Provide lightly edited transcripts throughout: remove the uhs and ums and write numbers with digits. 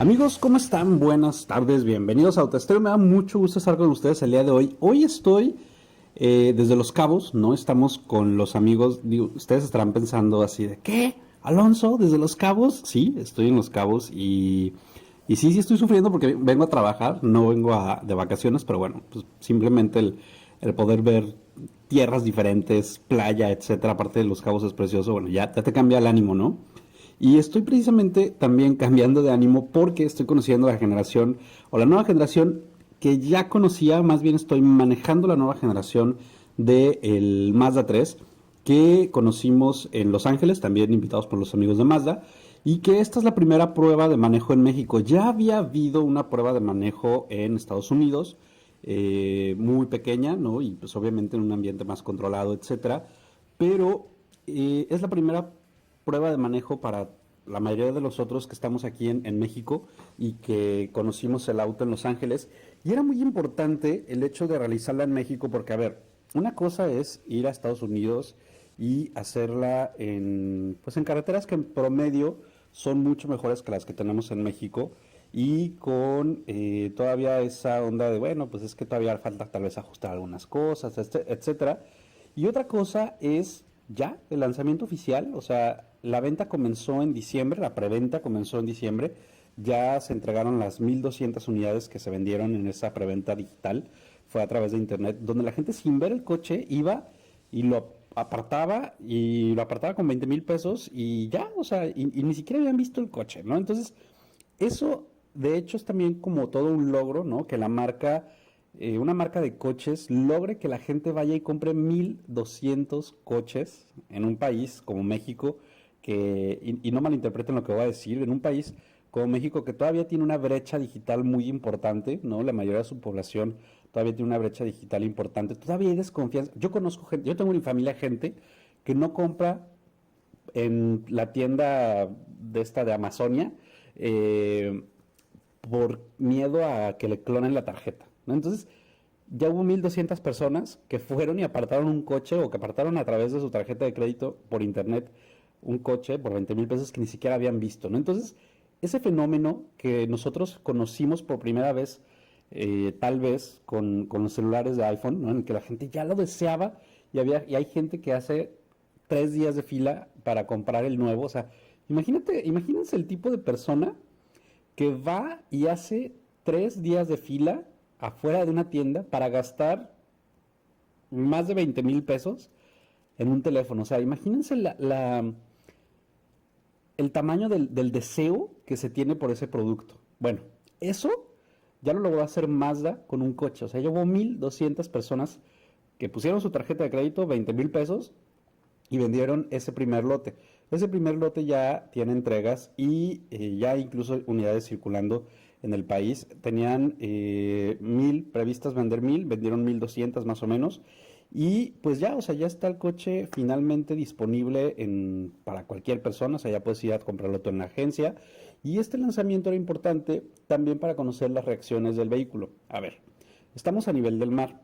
Amigos, ¿cómo están? Buenas tardes, bienvenidos a Autoestéreo. Me da mucho gusto estar con ustedes el día de hoy. Hoy estoy desde Los Cabos, ¿no? Estamos con los amigos. Digo, ustedes estarán pensando así de, ¿qué? ¿Alonso? ¿Desde Los Cabos? Sí, estoy en Los Cabos y sí estoy sufriendo porque vengo a trabajar, no vengo de vacaciones, pero bueno, pues simplemente el poder ver tierras diferentes, playa, etcétera, aparte de Los Cabos es precioso, bueno, ya te cambia el ánimo, ¿no? Y estoy precisamente también cambiando de ánimo porque estoy conociendo la generación o la nueva generación que ya conocía, más bien estoy manejando la nueva generación del Mazda 3 que conocimos en Los Ángeles, también invitados por los amigos de Mazda, y que esta es la primera prueba de manejo en México. Ya había habido una prueba de manejo en Estados Unidos, muy pequeña, ¿no? Y pues obviamente en un ambiente más controlado, etcétera. Pero es la primera prueba de manejo para la mayoría de los otros que estamos aquí en México y que conocimos el auto en Los Ángeles. Y era muy importante el hecho de realizarla en México porque, a ver, una cosa es ir a Estados Unidos y hacerla pues en carreteras que en promedio son mucho mejores que las que tenemos en México y con todavía esa onda de, bueno, pues es que todavía falta tal vez ajustar algunas cosas, etcétera. Y otra cosa es ya el lanzamiento oficial, o sea, la venta comenzó en diciembre, la preventa comenzó en diciembre, ya se entregaron las 1,200 unidades que se vendieron en esa preventa digital, fue a través de internet, donde la gente sin ver el coche iba y lo apartaba con 20,000 pesos y ya, o sea, y ni siquiera habían visto el coche, ¿no? Entonces, eso, de hecho, es también como todo un logro, ¿no? Que una marca de coches, logre que la gente vaya y compre 1,200 coches en un país como México, y no malinterpreten lo que voy a decir, en un país como México que todavía tiene una brecha digital muy importante, ¿no? La mayoría de su población todavía tiene una brecha digital importante, todavía hay desconfianza. Yo conozco gente, yo tengo en mi familia gente que no compra en la tienda de esta de Amazonia, eh, por miedo a que le clonen la tarjeta, ¿no? Entonces, ya hubo 1,200 personas que fueron y apartaron un coche o que apartaron a través de su tarjeta de crédito por internet un coche por 20,000 pesos que ni siquiera habían visto, ¿no? Entonces, ese fenómeno que nosotros conocimos por primera vez, tal vez con los celulares de iPhone, ¿no? En el que la gente ya lo deseaba y hay gente que hace 3 días de fila para comprar el nuevo. O sea, imagínense el tipo de persona que va y hace 3 días de fila afuera de una tienda para gastar más de 20,000 pesos en un teléfono. O sea, imagínense el tamaño del deseo que se tiene por ese producto. Bueno, eso ya lo logró hacer Mazda con un coche. O sea, llevó 1,200 personas que pusieron su tarjeta de crédito, 20,000 pesos, y vendieron ese primer lote. Ese primer lote ya tiene entregas y ya incluso unidades circulando en el país. Tenían 1,000 previstas vender 1,000, vendieron 1,200 más o menos. Y pues ya, o sea, ya está el coche finalmente disponible para cualquier persona, o sea, ya puedes ir a comprarlo tú en la agencia. Y este lanzamiento era importante también para conocer las reacciones del vehículo. A ver, estamos a nivel del mar.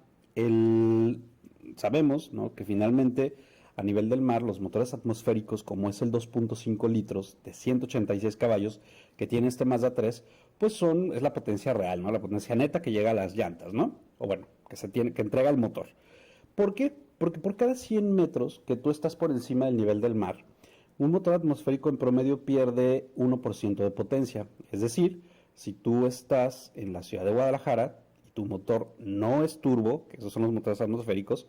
Sabemos, ¿no?, que finalmente a nivel del mar los motores atmosféricos, como es el 2,5 litros de 186 caballos que tiene este Mazda 3, pues es la potencia real, ¿no? La potencia neta que llega a las llantas, ¿no? O bueno, que entrega el motor. ¿Por qué? Porque por cada 100 metros que tú estás por encima del nivel del mar, un motor atmosférico en promedio pierde 1% de potencia. Es decir, si tú estás en la ciudad de Guadalajara y tu motor no es turbo, que esos son los motores atmosféricos,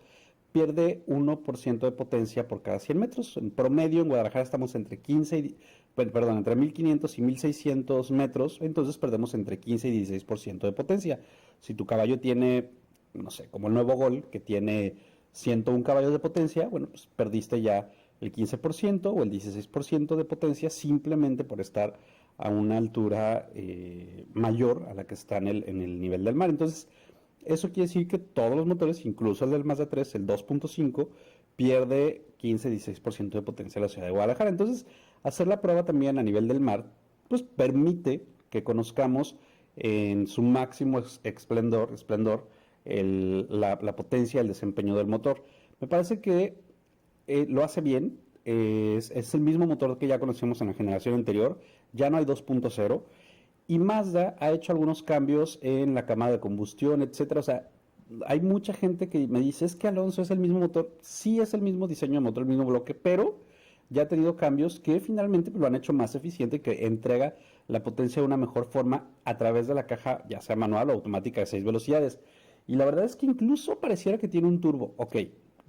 pierde 1% de potencia por cada 100 metros. En promedio en Guadalajara estamos entre 1,500 y 1,600 metros, entonces perdemos entre 15 y 16% de potencia. Si tu caballo tiene, no sé, como el nuevo Gol, que tiene 101 caballos de potencia, bueno, pues perdiste ya el 15% o el 16% de potencia simplemente por estar a una altura mayor a la que está en el nivel del mar. Entonces, eso quiere decir que todos los motores, incluso el del Mazda 3, el 2,5, pierde 15-16% de potencia en la ciudad de Guadalajara. Entonces, hacer la prueba también a nivel del mar, pues permite que conozcamos en su máximo esplendor la potencia, el desempeño del motor. Me parece que lo hace bien, es el mismo motor que ya conocíamos en la generación anterior, ya no hay 2,0, Y Mazda ha hecho algunos cambios en la cámara de combustión, etcétera. O sea, hay mucha gente que me dice, es que Alonso es el mismo motor. Sí es el mismo diseño de motor, el mismo bloque, pero ya ha tenido cambios que finalmente lo han hecho más eficiente y que entrega la potencia de una mejor forma a través de la caja, ya sea manual o automática de 6 velocidades. Y la verdad es que incluso pareciera que tiene un turbo. Ok,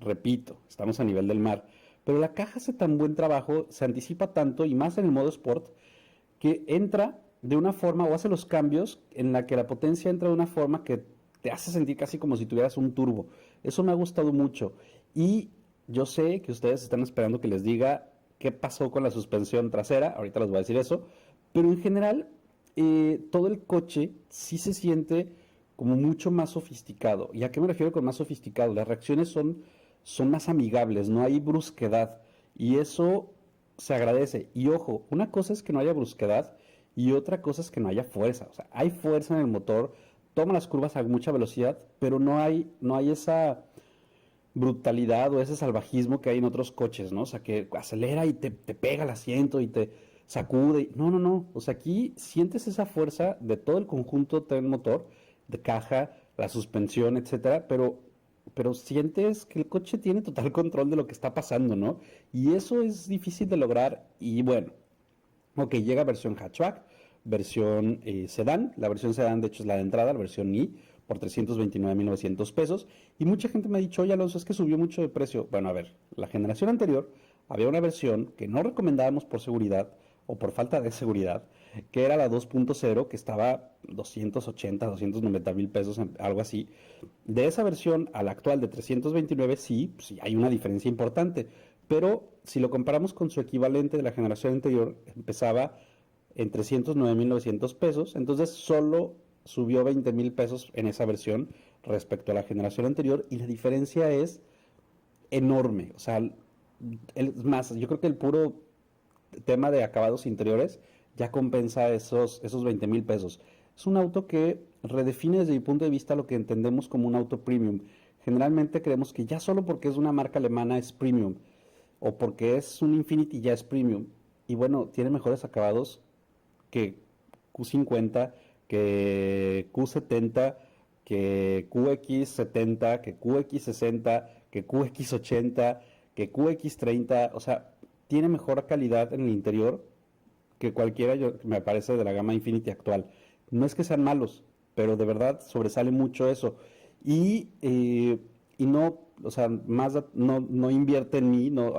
repito, estamos a nivel del mar, pero la caja hace tan buen trabajo, se anticipa tanto y más en el modo Sport, que entra de una forma o hace los cambios en la que la potencia entra de una forma que te hace sentir casi como si tuvieras un turbo. Eso me ha gustado mucho. Y yo sé que ustedes están esperando que les diga qué pasó con la suspensión trasera, ahorita les voy a decir eso, pero en general todo el coche sí se siente como mucho más sofisticado. ¿Y a qué me refiero con más sofisticado? Las reacciones son más amigables, no hay brusquedad y eso se agradece. Y ojo, una cosa es que no haya brusquedad y otra cosa es que no haya fuerza. O sea, hay fuerza en el motor, toma las curvas a mucha velocidad, pero no hay esa brutalidad o ese salvajismo que hay en otros coches, ¿no? O sea, que acelera y te pega el asiento y te sacude. No, no, no. O sea, aquí sientes esa fuerza de todo el conjunto del motor, de caja, la suspensión, etcétera, pero sientes que el coche tiene total control de lo que está pasando, ¿no? Y eso es difícil de lograr. Y bueno, ok, llega versión hatchback, versión sedán. La versión sedán, de hecho, es la de entrada, la versión I, por 329,900 pesos. Y mucha gente me ha dicho, oye, Alonso, es que subió mucho de precio. Bueno, a ver, la generación anterior había una versión que no recomendábamos por seguridad o por falta de seguridad, que era la 2.0, que estaba 280, 290 mil pesos, algo así. De esa versión a la actual de 329, sí hay una diferencia importante. Pero si lo comparamos con su equivalente de la generación anterior, empezaba en 309,900 pesos, entonces solo subió 20,000 pesos en esa versión respecto a la generación anterior y la diferencia es enorme. O sea, es más, yo creo que el puro tema de acabados interiores ya compensa esos 20,000 pesos. Es un auto que redefine desde mi punto de vista lo que entendemos como un auto premium. Generalmente creemos que ya solo porque es una marca alemana es premium o porque es un Infiniti ya es premium. Y bueno, tiene mejores acabados que Q50, que Q70, que QX70, que QX60, que QX80, que QX30. O sea, tiene mejor calidad en el interior que cualquiera, me parece, de la gama Infiniti actual. No es que sean malos, pero de verdad sobresale mucho eso. Y no, o sea, Mazda no invierte en mí, no,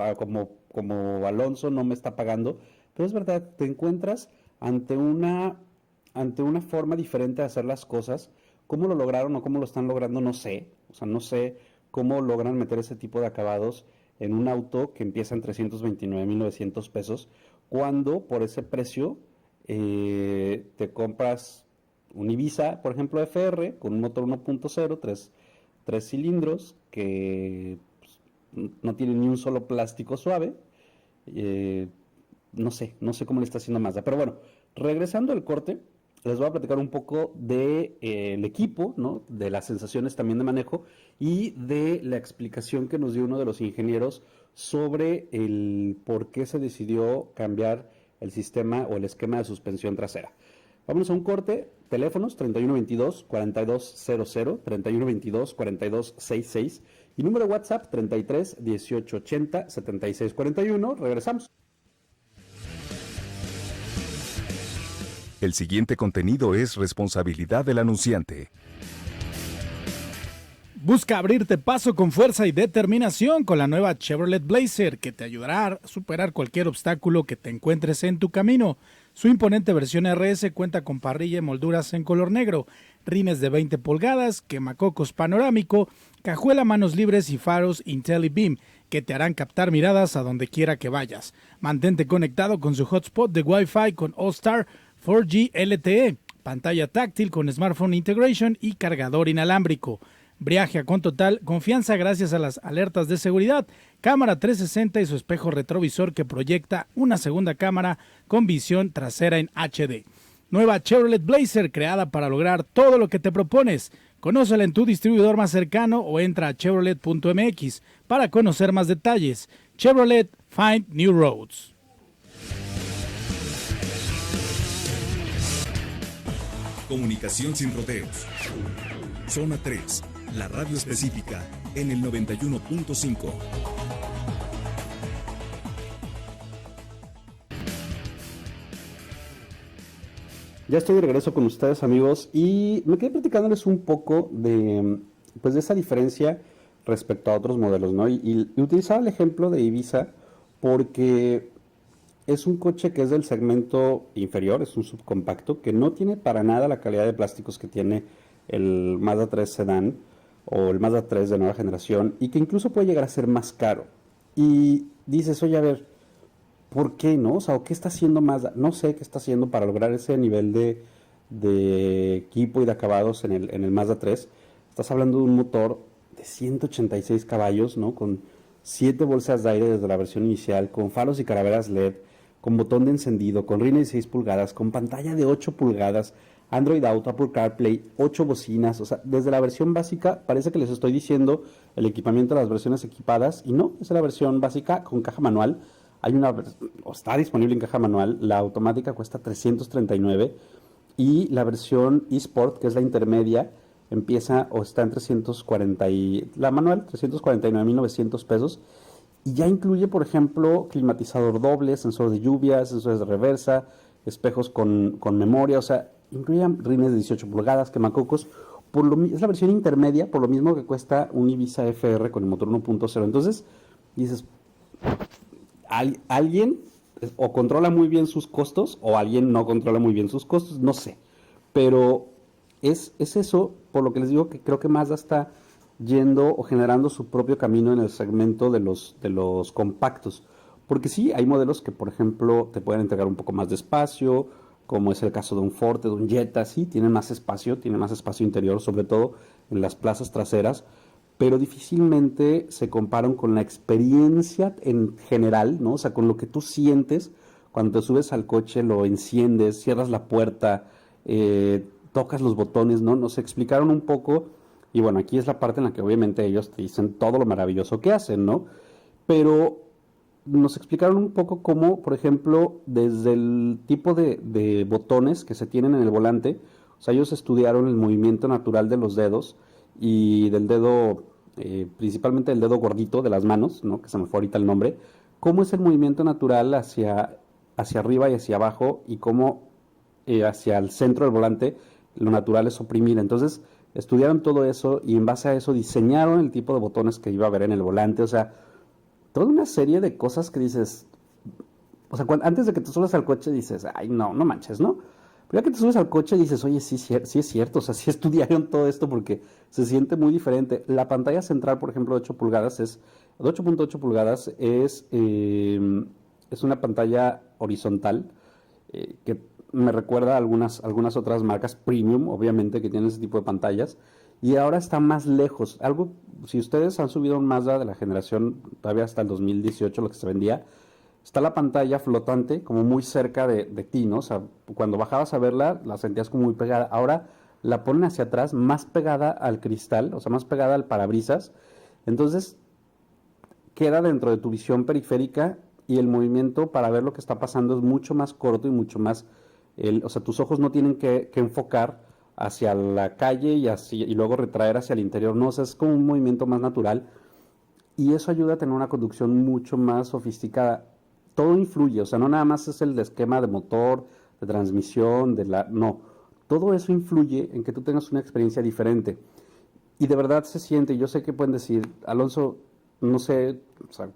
como Alonso no me está pagando, pero es verdad, te encuentras ante una forma diferente de hacer las cosas. ¿Cómo lo lograron o cómo lo están logrando? No sé. O sea, no sé cómo logran meter ese tipo de acabados en un auto que empieza en 329,900 pesos, cuando por ese precio te compras un Ibiza, por ejemplo, FR, con un motor 1.0, tres cilindros, que pues, no tiene ni un solo plástico suave. eh, no sé cómo le está haciendo Mazda. Pero bueno, regresando al corte, les voy a platicar un poco de el equipo, ¿no? De las sensaciones también de manejo y de la explicación que nos dio uno de los ingenieros sobre el por qué se decidió cambiar el sistema o el esquema de suspensión trasera. Vámonos a un corte. Teléfonos 3122-4200, 3122-4266 y número de WhatsApp 33 18 80 76 41. Regresamos. El siguiente contenido es responsabilidad del anunciante. Busca abrirte paso con fuerza y determinación con la nueva Chevrolet Blazer, que te ayudará a superar cualquier obstáculo que te encuentres en tu camino. Su imponente versión RS cuenta con parrilla y molduras en color negro, rines de 20 pulgadas, quemacocos panorámico, cajuela manos libres y faros IntelliBeam, que te harán captar miradas a donde quiera que vayas. Mantente conectado con su hotspot de Wi-Fi con All-Star 4G LTE, pantalla táctil con Smartphone Integration y cargador inalámbrico. Briaje con total confianza gracias a las alertas de seguridad, cámara 360 y su espejo retrovisor que proyecta una segunda cámara con visión trasera en HD. Nueva Chevrolet Blazer, creada para lograr todo lo que te propones. Conócela en tu distribuidor más cercano o entra a chevrolet.mx para conocer más detalles. Chevrolet, find new roads. Comunicación sin rodeos. Zona 3, la radio específica en el 91.5. Ya estoy de regreso con ustedes, amigos, y me quedé platicándoles un poco de, pues, de esa diferencia respecto a otros modelos, ¿no? Y utilizaba el ejemplo de Ibiza porque es un coche que es del segmento inferior, es un subcompacto que no tiene para nada la calidad de plásticos que tiene el Mazda 3 Sedan o el Mazda 3 de nueva generación y que incluso puede llegar a ser más caro. Y dices, oye, a ver, ¿por qué no? O sea, ¿qué está haciendo Mazda? No sé qué está haciendo para lograr ese nivel de equipo y de acabados en el Mazda 3. Estás hablando de un motor de 186 caballos, ¿no? Con 7 bolsas de aire desde la versión inicial, con faros y calaveras LED, con botón de encendido, con rines de 6 pulgadas, con pantalla de 8 pulgadas, Android Auto, Apple CarPlay, 8 bocinas. O sea, desde la versión básica parece que les estoy diciendo el equipamiento de las versiones equipadas y no, es la versión básica con caja manual. Está disponible en caja manual, la automática cuesta 339 y la versión eSport, que es la intermedia, empieza o está en 340 la manual, 349,900 pesos. Y ya incluye, por ejemplo, climatizador doble, sensor de lluvia, sensores de reversa, espejos con memoria, o sea, incluye rines de 18 pulgadas, quemacocos. Es la versión intermedia, por lo mismo que cuesta un Ibiza FR con el motor 1.0. Entonces, dices, alguien o controla muy bien sus costos o alguien no controla muy bien sus costos, no sé. Pero es eso, por lo que les digo que creo que Mazda está yendo o generando su propio camino en el segmento de los compactos. Porque sí, hay modelos que, por ejemplo, te pueden entregar un poco más de espacio, como es el caso de un Forte, de un Jetta, sí, tiene más espacio interior, sobre todo en las plazas traseras, pero difícilmente se comparan con la experiencia en general, ¿no? O sea, con lo que tú sientes cuando te subes al coche, lo enciendes, cierras la puerta, tocas los botones, ¿no? Nos explicaron un poco, y bueno, aquí es la parte en la que obviamente ellos te dicen todo lo maravilloso que hacen, ¿no? Pero nos explicaron un poco cómo, por ejemplo, desde el tipo de botones que se tienen en el volante, o sea, ellos estudiaron el movimiento natural de los dedos y del dedo, principalmente el dedo gordito de las manos, ¿no? Que se me fue ahorita el nombre, cómo es el movimiento natural hacia arriba y hacia abajo y cómo hacia el centro del volante lo natural es oprimir. Entonces, estudiaron todo eso y en base a eso diseñaron el tipo de botones que iba a haber en el volante, o sea, toda una serie de cosas que dices, o sea, antes de que te subas al coche dices, ay, no manches, ¿no? Pero ya que te subes al coche dices, oye, sí es cierto, o sea, sí estudiaron todo esto porque se siente muy diferente. La pantalla central, por ejemplo, de 8 pulgadas de 8.8 pulgadas es una pantalla horizontal que me recuerda a algunas otras marcas premium, obviamente, que tienen ese tipo de pantallas. Y ahora está más lejos. Si ustedes han subido un Mazda de la generación, todavía hasta el 2018, lo que se vendía, está la pantalla flotante como muy cerca de ti, ¿no? O sea, cuando bajabas a verla, la sentías como muy pegada. Ahora la ponen hacia atrás, más pegada al cristal, o sea, más pegada al parabrisas. Entonces, queda dentro de tu visión periférica y el movimiento para ver lo que está pasando es mucho más corto y mucho más... o sea, tus ojos no tienen que enfocar hacia la calle y luego retraer hacia el interior, no, o sea, es como un movimiento más natural y eso ayuda a tener una conducción mucho más sofisticada. Todo influye, o sea, no nada más es el esquema de motor, de transmisión, no, todo eso influye en que tú tengas una experiencia diferente y de verdad se siente. Yo sé que pueden decir, Alonso, no sé, o sea,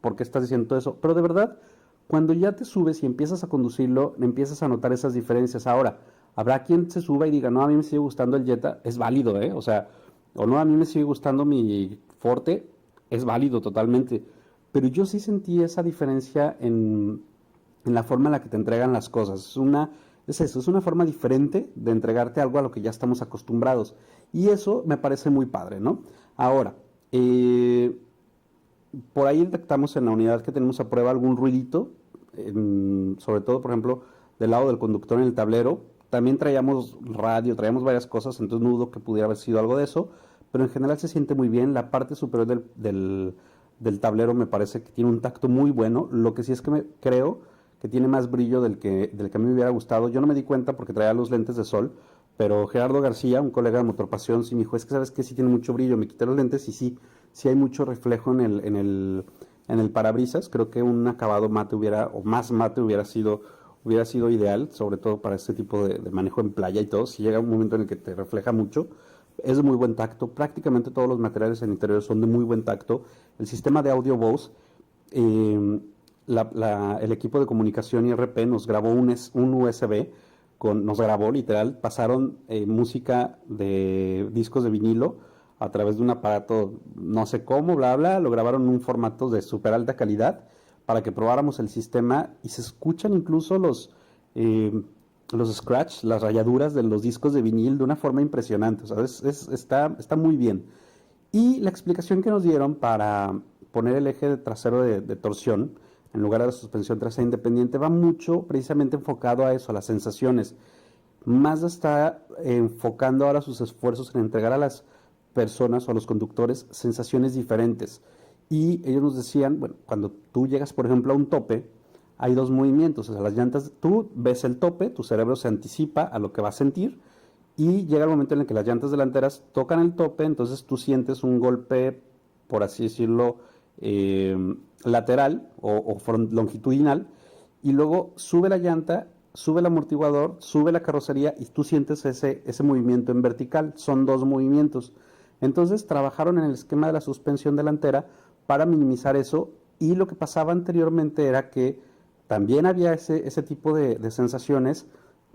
por qué estás diciendo todo eso, pero de verdad, cuando ya te subes y empiezas a conducirlo, empiezas a notar esas diferencias. Ahora, habrá quien se suba y diga, no, a mí me sigue gustando el Jetta, es válido, ¿eh? O sea, o no, a mí me sigue gustando mi Forte, es válido totalmente. Pero yo sí sentí esa diferencia en la forma en la que te entregan las cosas. Es una forma diferente de entregarte algo a lo que ya estamos acostumbrados. Y eso me parece muy padre, ¿no? Ahora, por ahí detectamos en la unidad que tenemos a prueba algún ruidito, sobre todo, por ejemplo, del lado del conductor en el tablero. También traíamos radio, traíamos varias cosas, entonces no dudo que pudiera haber sido algo de eso, pero en general se siente muy bien. La parte superior del tablero me parece que tiene un tacto muy bueno. Lo que sí es que creo que que tiene más brillo del que a mí me hubiera gustado. Yo no me di cuenta porque traía los lentes de sol, pero Gerardo García, un colega de Motorpasión, sí me dijo, es que sabes que sí tiene mucho brillo. Me quité los lentes y sí hay mucho reflejo en el parabrisas. Creo que un acabado mate más mate hubiera sido ideal, sobre todo para este tipo de manejo en playa y todo. Si llega un momento en el que te refleja mucho, es de muy buen tacto. Prácticamente todos los materiales en interior son de muy buen tacto. El sistema de audio Bose, el equipo de comunicación IRP nos grabó un USB, nos grabó literal, pasaron música de discos de vinilo a través de un aparato, no sé cómo, bla, bla, lo grabaron en un formato de súper alta calidad para que probáramos el sistema y se escuchan incluso los scratch, las rayaduras de los discos de vinil de una forma impresionante. O sea, está muy bien. Y la explicación que nos dieron para poner el eje trasero de torsión en lugar de la suspensión trasera independiente va mucho precisamente enfocado a eso, a las sensaciones. Mazda está enfocando ahora sus esfuerzos en entregar a las personas o a los conductores sensaciones diferentes. Y ellos nos decían, bueno, cuando tú llegas, por ejemplo, a un tope, hay dos movimientos. O sea, las llantas, tú ves el tope, tu cerebro se anticipa a lo que va a sentir y llega el momento en el que las llantas delanteras tocan el tope, entonces tú sientes un golpe, por así decirlo, lateral o longitudinal, y luego sube la llanta, sube el amortiguador, sube la carrocería y tú sientes ese movimiento en vertical. Son dos movimientos. Entonces trabajaron en el esquema de la suspensión delantera para minimizar eso, y lo que pasaba anteriormente era que también había ese tipo de sensaciones,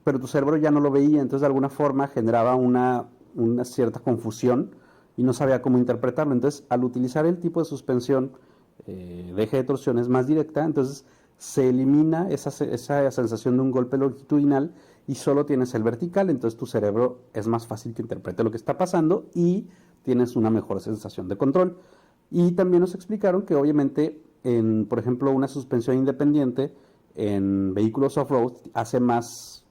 pero tu cerebro ya no lo veía, entonces de alguna forma generaba una cierta confusión y no sabía cómo interpretarlo. Entonces, al utilizar el tipo de suspensión de eje de torsión es más directa, entonces se elimina esa sensación de un golpe longitudinal y solo tienes el vertical. Entonces tu cerebro es más fácil que interprete lo que está pasando y tienes una mejor sensación de control. Y también nos explicaron que obviamente por ejemplo, una suspensión independiente en vehículos off-road hace más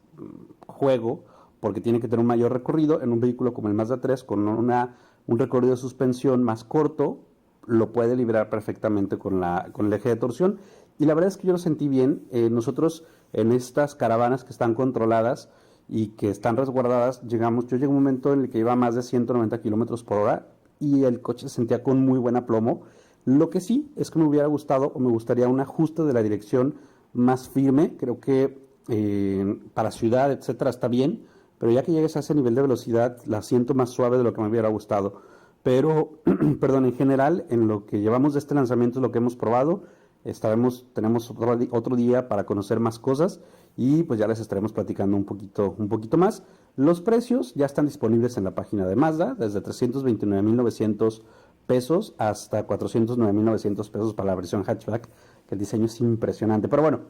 juego porque tiene que tener un mayor recorrido. En un vehículo como el Mazda 3 con un recorrido de suspensión más corto lo puede liberar perfectamente con el eje de torsión. Y la verdad es que yo lo sentí bien. Nosotros en estas caravanas que están controladas y que están resguardadas, yo llegué a un momento en el que iba a más de 190 kilómetros por hora y el coche se sentía con muy buen aplomo. Lo que sí es que me hubiera gustado o me gustaría un ajuste de la dirección más firme. Creo que para ciudad, etcétera, está bien, pero ya que llegues a ese nivel de velocidad la siento más suave de lo que me hubiera gustado. Pero, perdón, en general, en lo que llevamos de este lanzamiento es lo que hemos probado. Tenemos otro día para conocer más cosas y pues ya les estaremos platicando un poquito más. Los precios ya están disponibles en la página de Mazda, desde 329,900 pesos hasta 409,900 pesos para la versión hatchback, que el diseño es impresionante. Pero bueno,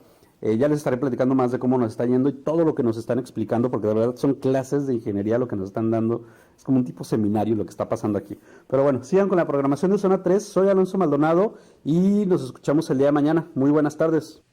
ya les estaré platicando más de cómo nos está yendo y todo lo que nos están explicando, porque de verdad son clases de ingeniería lo que nos están dando. Es como un tipo seminario lo que está pasando aquí. Pero bueno, sigan con la programación de Zona 3. Soy Alonso Maldonado y nos escuchamos el día de mañana. Muy buenas tardes.